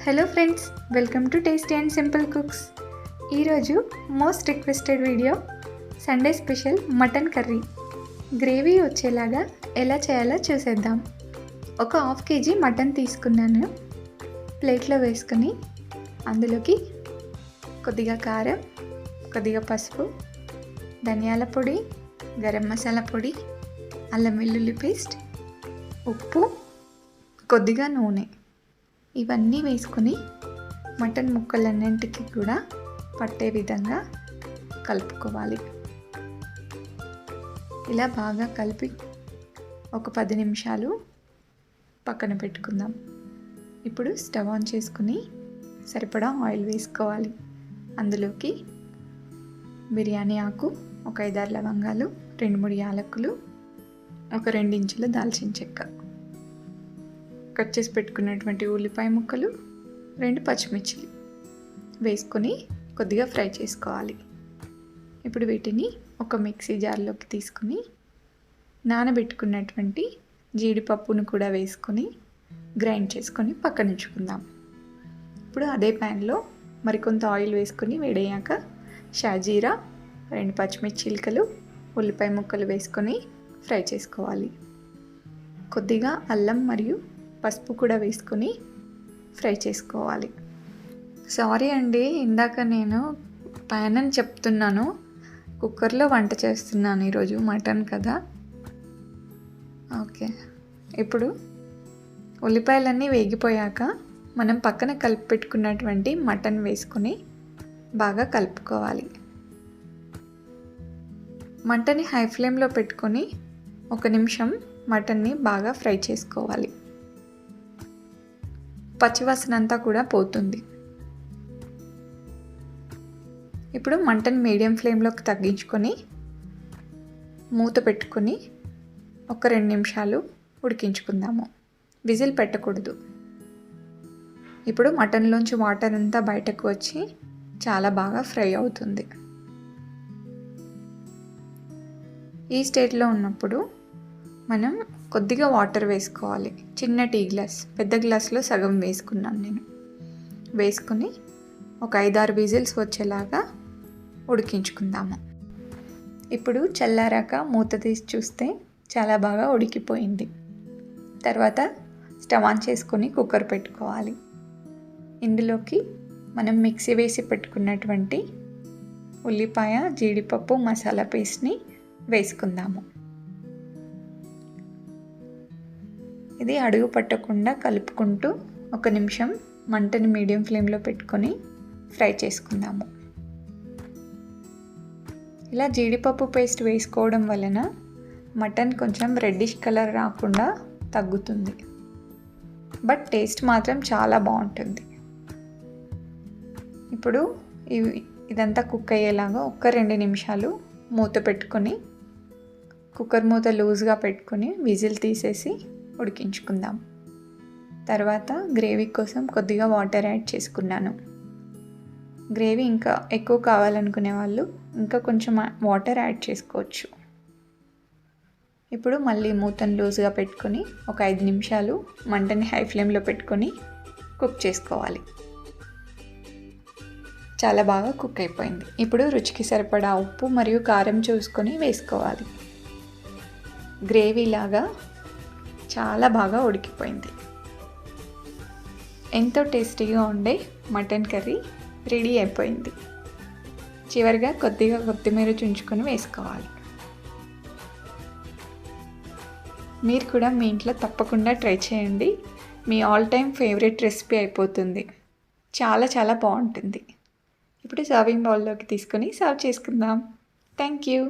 Hello friends, welcome to tasty and simple cooks. ఈరోజు most requested video Sunday special mutton curry. Gravy వచ్చేలాగా ఎలా చేయాలో చూసేద్దాం. ఒక హాఫ్ కేజీ మటన్ తీసుకున్నాను. ప్లేట్లో వేసుకొని అందులోకి కొద్దిగా కారం, కొద్దిగా పసుపు, ధనియాల పొడి, గరం మసాలా పొడి, అల్లం వెల్లుల్లి పేస్ట్, ఉప్పు, కొద్దిగా నూనె ఇవన్నీ వేసుకొని మటన్ ముక్కలన్నింటికి కూడా పట్టే విధంగా కలుపుకోవాలి. ఇలా బాగా కలిపి ఒక 10 నిమిషాలు పక్కన పెట్టుకుందాం. ఇప్పుడు స్టవ్ ఆన్ చేసుకుని సరిపడా ఆయిల్ వేసుకోవాలి. అందులోకి బిర్యానీ ఆకు, ఒక 5-6 లవంగాలు, 2-3 యాలకులు, ఒక 2 ఇంచుల దాల్చిన చెక్క, కట్ చేసి పెట్టుకున్నటువంటి ఉల్లిపాయ ముక్కలు, 2 పచ్చిమిర్చిలు వేసుకొని కొద్దిగా ఫ్రై చేసుకోవాలి. ఇప్పుడు వీటిని ఒక మిక్సీ జార్లోకి తీసుకుని నానబెట్టుకున్నటువంటి జీడిపప్పును కూడా వేసుకొని గ్రైండ్ చేసుకొని పక్కన ఉంచుకుందాం. ఇప్పుడు అదే ప్యాన్లో మరికొంత ఆయిల్ వేసుకొని వేడయ్యాక షాజీరా, 2 పచ్చిమిర్చి చిలుకలు, ఉల్లిపాయ ముక్కలు వేసుకొని ఫ్రై చేసుకోవాలి. కొద్దిగా అల్లం మరియు పసుపు కూడా వేసుకొని ఫ్రై చేసుకోవాలి. సారీ అండి, ఇందాక నేను ప్యాన్ అని చెప్తున్నాను, కుక్కర్లో వంట చేస్తున్నాను. ఈరోజు మటన్ కదా. ఓకే, ఇప్పుడు ఉల్లిపాయలన్నీ వేగిపోయాక మనం పక్కన కలిపి పెట్టుకున్నటువంటి మటన్ వేసుకొని బాగా కలుపుకోవాలి. మంటని హై ఫ్లేమ్లో పెట్టుకొని 1 నిమిషం మటన్ని బాగా ఫ్రై చేసుకోవాలి. పచ్చివాసన అంతా కూడా పోతుంది. ఇప్పుడు మంటని మీడియం ఫ్లేమ్లోకి తగ్గించుకొని మూత పెట్టుకొని ఒక 2 నిమిషాలు ఉడికించుకుందాము. విజిల్ పెట్టకూడదు. ఇప్పుడు మటన్లోంచి వాటర్ అంతా బయటకు వచ్చి చాలా బాగా ఫ్రై అవుతుంది. ఈ స్టేజ్లో ఉన్నప్పుడు మనం కొద్దిగా వాటర్ వేసుకోవాలి. చిన్న టీ గ్లాస్, పెద్ద గ్లాస్లో సగం వేసుకున్నాను నేను. వేసుకొని ఒక 5-6 విజిల్స్ వచ్చేలాగా ఉడికించుకుందాము. ఇప్పుడు చల్లారాక మూత తీసి చూస్తే చాలా బాగా ఉడికిపోయింది. తర్వాత స్టవ్ ఆన్ చేసుకొని కుక్కర్ పెట్టుకోవాలి. ఇందులోకి మనం మిక్సీ వేసి పెట్టుకున్నటువంటి ఉల్లిపాయ, జీడిపప్పు, మసాలా పేస్ట్ని వేసుకుందాము. ఇది అడుగు పట్టకుండా కలుపుకుంటూ 1 నిమిషం మంటని మీడియం ఫ్లేమ్లో పెట్టుకొని ఫ్రై చేసుకుందాము. ఇలా జీడిపప్పు పేస్ట్ వేసుకోవడం వలన మటన్ కొంచెం రెడ్డిష్ కలర్ రాకుండా తగ్గుతుంది. బట్ టేస్ట్ మాత్రం చాలా బాగుంటుంది. ఇప్పుడు ఇదంతా కుక్ అయ్యేలాగా 1-2 నిమిషాలు మూత పెట్టుకొని కుక్కర్ మూత లూజ్గా పెట్టుకొని విజిల్ తీసేసి ఉడికించుకుందాం. తర్వాత గ్రేవీ కోసం కొద్దిగా వాటర్ యాడ్ చేసుకున్నాను. గ్రేవీ ఇంకా ఎక్కువ కావాలనుకునే వాళ్ళు ఇంకా కొంచెం వాటర్ యాడ్ చేసుకోవచ్చు. ఇప్పుడు మళ్ళీ మూతను లూజ్గా పెట్టుకొని ఒక 5 నిమిషాలు మంటని హై ఫ్లేమ్లో పెట్టుకొని కుక్ చేసుకోవాలి. చాలా బాగా కుక్ అయిపోయింది. ఇప్పుడు రుచికి సరిపడా ఉప్పు మరియు కారం చూసుకొని వేసుకోవాలి. గ్రేవీ లాగా చాలా బాగా ఉడికిపోయింది. ఎంతో టేస్టీగా ఉండే మటన్ కర్రీ రెడీ అయిపోయింది. చివరిగా కొద్దిగా కొత్తిమీర చుంచుకొని వేసుకోవాలి. మీరు కూడా మీ ఇంట్లో తప్పకుండా ట్రై చేయండి. Me all time favourite recipe అయిపోతుంది. చాలా చాలా బాగుంటుంది. ఇప్పుడు సర్వింగ్ బౌల్లోకి తీసుకొని సర్వ్ చేసుకుందాం. Thank you.